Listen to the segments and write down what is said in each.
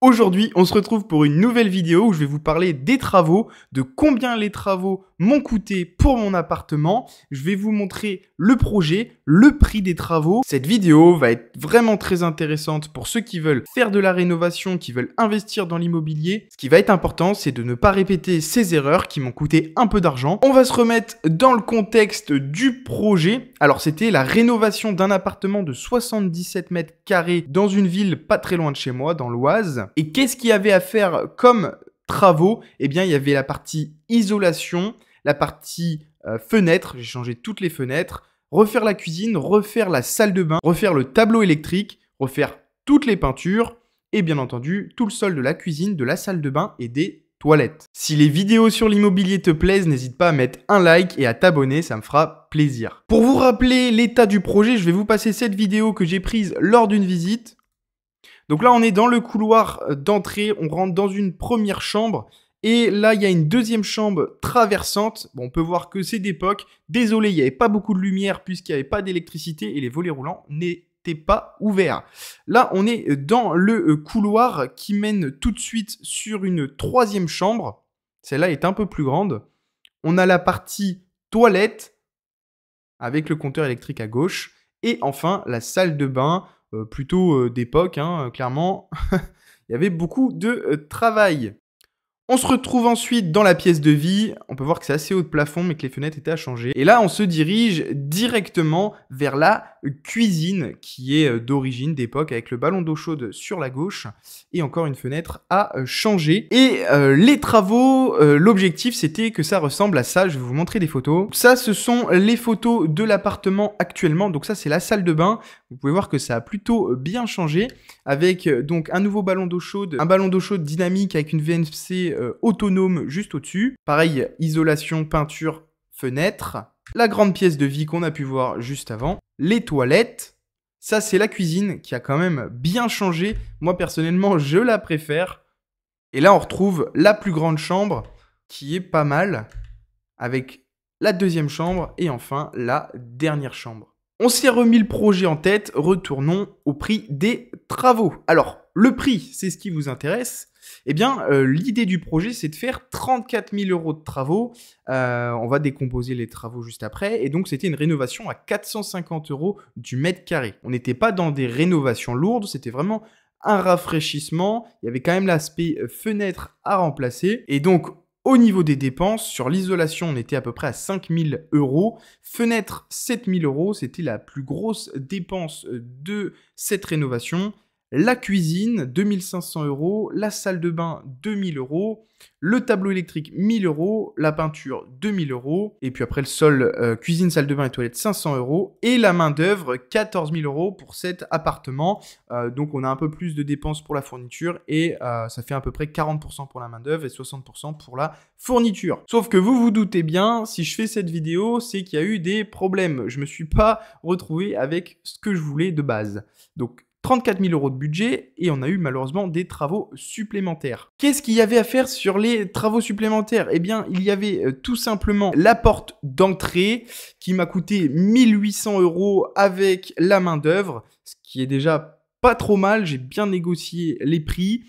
Aujourd'hui, on se retrouve pour une nouvelle vidéo où je vais vous parler des travaux, de combien les travaux m'ont coûté pour mon appartement. Je vais vous montrer le projet, le prix des travaux. Cette vidéo va être vraiment très intéressante pour ceux qui veulent faire de la rénovation, qui veulent investir dans l'immobilier. Ce qui va être important, c'est de ne pas répéter ces erreurs qui m'ont coûté un peu d'argent. On va se remettre dans le contexte du projet. Alors, c'était la rénovation d'un appartement de 77 mètres carrés dans une ville pas très loin de chez moi, dans l'Oise. Et qu'est-ce qu'il y avait à faire comme travaux? Eh bien, il y avait la partie isolation, la partie fenêtre, j'ai changé toutes les fenêtres, refaire la cuisine, refaire la salle de bain, refaire le tableau électrique, refaire toutes les peintures et bien entendu tout le sol de la cuisine, de la salle de bain et des toilettes. Si les vidéos sur l'immobilier te plaisent, n'hésite pas à mettre un like et à t'abonner, ça me fera plaisir. Pour vous rappeler l'état du projet, je vais vous passer cette vidéo que j'ai prise lors d'une visite. Donc là, on est dans le couloir d'entrée, on rentre dans une première chambre et là, il y a une deuxième chambre traversante. Bon, on peut voir que c'est d'époque. Désolé, il n'y avait pas beaucoup de lumière puisqu'il n'y avait pas d'électricité et les volets roulants n'étaient pas ouverts. Là, on est dans le couloir qui mène tout de suite sur une troisième chambre. Celle-là est un peu plus grande. On a la partie toilette avec le compteur électrique à gauche et enfin la salle de bain. Plutôt d'époque, clairement, il y avait beaucoup de travail. On se retrouve ensuite dans la pièce de vie. On peut voir que c'est assez haut de plafond, mais que les fenêtres étaient à changer. Et là, on se dirige directement vers la cuisine, qui est d'origine, d'époque, avec le ballon d'eau chaude sur la gauche et encore une fenêtre à changer. Et les travaux, l'objectif, c'était que ça ressemble à ça. Je vais vous montrer des photos. Donc ça, ce sont les photos de l'appartement actuellement. Donc ça, c'est la salle de bain. Vous pouvez voir que ça a plutôt bien changé avec donc un nouveau ballon d'eau chaude, un ballon d'eau chaude dynamique avec une VNC autonome juste au-dessus. Pareil, isolation, peinture, fenêtre. La grande pièce de vie qu'on a pu voir juste avant. Les toilettes. Ça, c'est la cuisine qui a quand même bien changé. Moi, personnellement, je la préfère. Et là, on retrouve la plus grande chambre qui est pas mal avec la deuxième chambre et enfin la dernière chambre. On s'est remis le projet en tête, retournons au prix des travaux. Alors, le prix, c'est ce qui vous intéresse. Eh bien, l'idée du projet, c'est de faire 34 000 € de travaux. On va décomposer les travaux juste après. Et donc, c'était une rénovation à 450 € du mètre carré. On n'était pas dans des rénovations lourdes, c'était vraiment un rafraîchissement. Il y avait quand même l'aspect fenêtre à remplacer. Et donc, au niveau des dépenses, sur l'isolation, on était à peu près à 5 000 €. Fenêtre, 7 000 €. C'était la plus grosse dépense de cette rénovation. La cuisine, 2 500 €. La salle de bain, 2 000 €. Le tableau électrique, 1 000 €. La peinture, 2 000 €. Et puis après le sol, cuisine, salle de bain et toilette, 500 €. Et la main-d'œuvre, 14 000 € pour cet appartement. Donc on a un peu plus de dépenses pour la fourniture et ça fait à peu près 40% pour la main-d'œuvre et 60% pour la fourniture. Sauf que vous vous doutez bien, si je fais cette vidéo, c'est qu'il y a eu des problèmes. Je me suis pas retrouvé avec ce que je voulais de base. Donc 34 000 € de budget et on a eu malheureusement des travaux supplémentaires. Qu'est-ce qu'il y avait à faire sur les travaux supplémentaires? Eh bien, il y avait tout simplement la porte d'entrée qui m'a coûté 1 800 € avec la main-d'œuvre, ce qui est déjà pas trop mal. J'ai bien négocié les prix.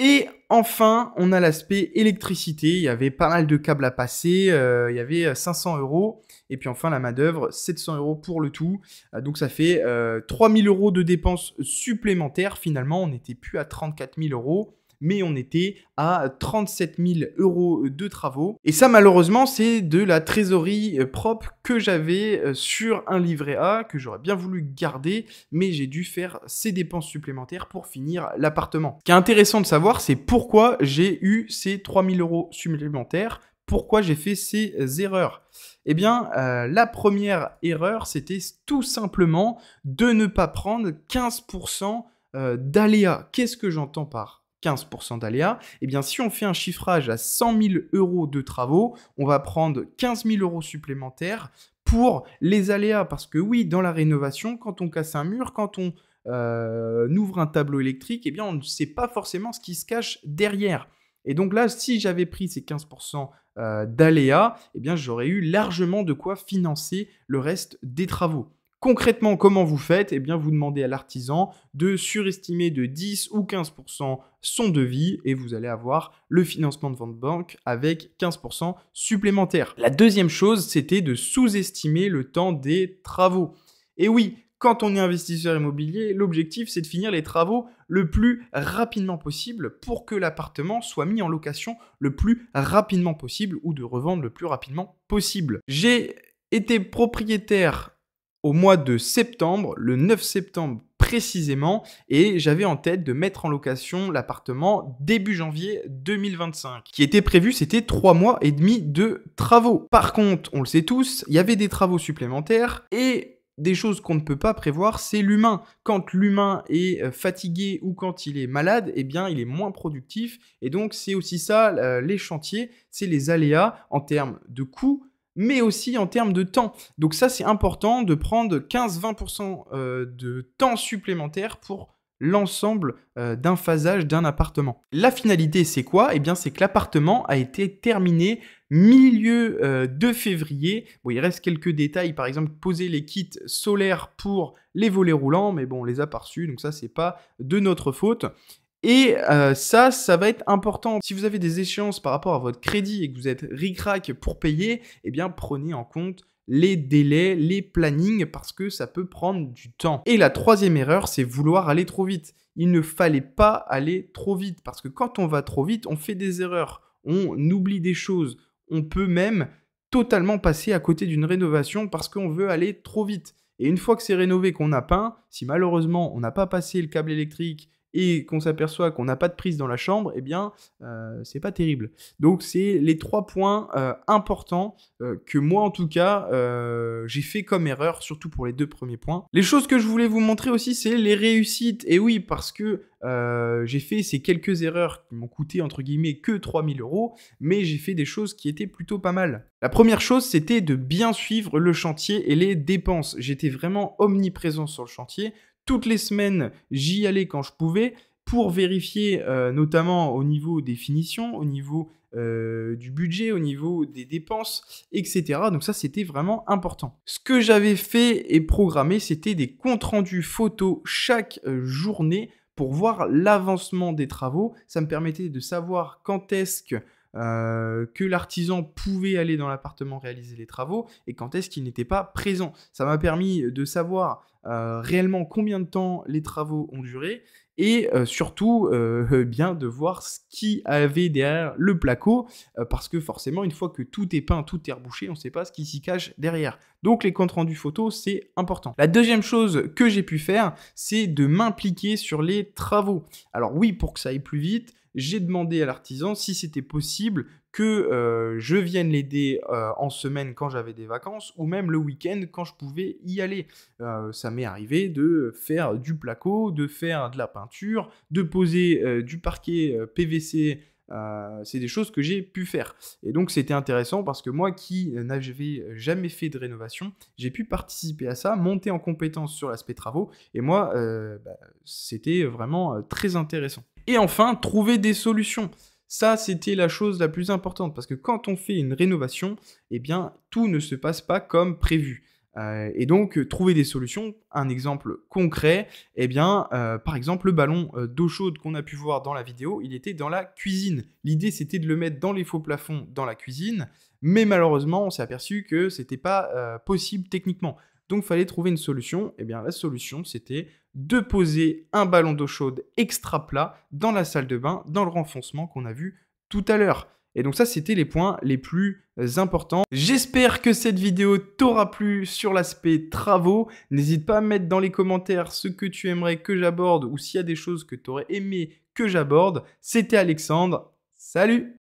Et enfin, on a l'aspect électricité. Il y avait pas mal de câbles à passer. Il y avait 500 €. Et puis enfin, la main-d'œuvre, 700 € pour le tout. Donc ça fait 3 000 € de dépenses supplémentaires. Finalement, on n'était plus à 34 000 €, mais on était à 37 000 € de travaux. Et ça, malheureusement, c'est de la trésorerie propre que j'avais sur un livret A, que j'aurais bien voulu garder, mais j'ai dû faire ces dépenses supplémentaires pour finir l'appartement. Ce qui est intéressant de savoir, c'est pourquoi j'ai eu ces 3 000 € supplémentaires, pourquoi j'ai fait ces erreurs. Eh bien, la première erreur, c'était tout simplement de ne pas prendre 15% d'aléas. Qu'est-ce que j'entends par 15% d'aléas? Eh bien, si on fait un chiffrage à 100 000 € de travaux, on va prendre 15 000 € supplémentaires pour les aléas. Parce que oui, dans la rénovation, quand on casse un mur, quand on ouvre un tableau électrique, eh bien, on ne sait pas forcément ce qui se cache derrière. Et donc là, si j'avais pris ces 15% d'aléas, eh bien, j'aurais eu largement de quoi financer le reste des travaux. Concrètement, comment vous faites? Eh bien, vous demandez à l'artisan de surestimer de 10 ou 15% son devis et vous allez avoir le financement de votre banque avec 15% supplémentaire. La deuxième chose, c'était de sous-estimer le temps des travaux. Et oui, quand on est investisseur immobilier, l'objectif, c'est de finir les travaux le plus rapidement possible pour que l'appartement soit mis en location le plus rapidement possible ou de revendre le plus rapidement possible. J'ai été propriétaire au mois de septembre, le 9 septembre précisément, et j'avais en tête de mettre en location l'appartement début janvier 2025. Qui était prévu, c'était 3 mois et demi de travaux. Par contre, on le sait tous, il y avait des travaux supplémentaires et des choses qu'on ne peut pas prévoir, c'est l'humain. Quand l'humain est fatigué ou quand il est malade, eh bien, il est moins productif. Et donc, c'est aussi ça, les chantiers, c'est les aléas en termes de coûts, mais aussi en termes de temps. Donc ça, c'est important de prendre 15-20% de temps supplémentaire pour l'ensemble d'un phasage d'un appartement. La finalité, c'est quoi? Eh bien, c'est que l'appartement a été terminé milieu de février. Bon, il reste quelques détails, par exemple, poser les kits solaires pour les volets roulants, mais bon, on les a pas reçus, donc ça, c'est pas de notre faute. Et ça va être important. Si vous avez des échéances par rapport à votre crédit et que vous êtes ric-rac pour payer, eh bien prenez en compte les délais, les plannings, parce que ça peut prendre du temps. Et la troisième erreur, c'est vouloir aller trop vite. Il ne fallait pas aller trop vite, parce que quand on va trop vite, on fait des erreurs, on oublie des choses, on peut même totalement passer à côté d'une rénovation parce qu'on veut aller trop vite. Et une fois que c'est rénové, qu'on a peint, si malheureusement on n'a pas passé le câble électrique et qu'on s'aperçoit qu'on n'a pas de prise dans la chambre, eh bien, c'est pas terrible. Donc, c'est les 3 points importants que moi, en tout cas, j'ai fait comme erreur, surtout pour les 2 premiers points. Les choses que je voulais vous montrer aussi, c'est les réussites. Et oui, parce que j'ai fait ces quelques erreurs qui m'ont coûté, entre guillemets, que 3 000 €, mais j'ai fait des choses qui étaient plutôt pas mal. La première chose, c'était de bien suivre le chantier et les dépenses. J'étais vraiment omniprésent sur le chantier. Toutes les semaines, j'y allais quand je pouvais pour vérifier notamment au niveau des finitions, au niveau du budget, au niveau des dépenses, etc. Donc ça, c'était vraiment important. Ce que j'avais fait et programmé, c'était des comptes rendus photos chaque journée pour voir l'avancement des travaux. Ça me permettait de savoir quand est-ce que l'artisan pouvait aller dans l'appartement réaliser les travaux et quand est-ce qu'il n'était pas présent. Ça m'a permis de savoir réellement combien de temps les travaux ont duré et surtout bien de voir ce qui avait derrière le placo parce que forcément une fois que tout est peint, tout est rebouché, on ne sait pas ce qui s'y cache derrière. Donc les comptes rendus photos, c'est important. La deuxième chose que j'ai pu faire, c'est de m'impliquer sur les travaux. Alors oui, pour que ça aille plus vite, j'ai demandé à l'artisan si c'était possible que je vienne l'aider en semaine quand j'avais des vacances ou même le week-end quand je pouvais y aller. Ça m'est arrivé de faire du placo, de faire de la peinture, de poser du parquet PVC. C'est des choses que j'ai pu faire. Et donc, c'était intéressant parce que moi qui n'avais jamais fait de rénovation, j'ai pu participer à ça, monter en compétence sur l'aspect travaux. Et moi, c'était vraiment très intéressant. Et enfin, trouver des solutions. Ça, c'était la chose la plus importante parce que quand on fait une rénovation, eh bien, tout ne se passe pas comme prévu. Et donc, trouver des solutions. Un exemple concret, eh bien, par exemple, le ballon d'eau chaude qu'on a pu voir dans la vidéo, il était dans la cuisine. L'idée, c'était de le mettre dans les faux plafonds dans la cuisine, mais malheureusement, on s'est aperçu que c'était pas possible techniquement. Donc, il fallait trouver une solution. Eh bien, la solution, c'était de poser un ballon d'eau chaude extra plat dans la salle de bain, dans le renfoncement qu'on a vu tout à l'heure. Et donc ça, c'était les points les plus importants. J'espère que cette vidéo t'aura plu sur l'aspect travaux. N'hésite pas à mettre dans les commentaires ce que tu aimerais que j'aborde ou s'il y a des choses que tu aurais aimé que j'aborde. C'était Alexandre. Salut!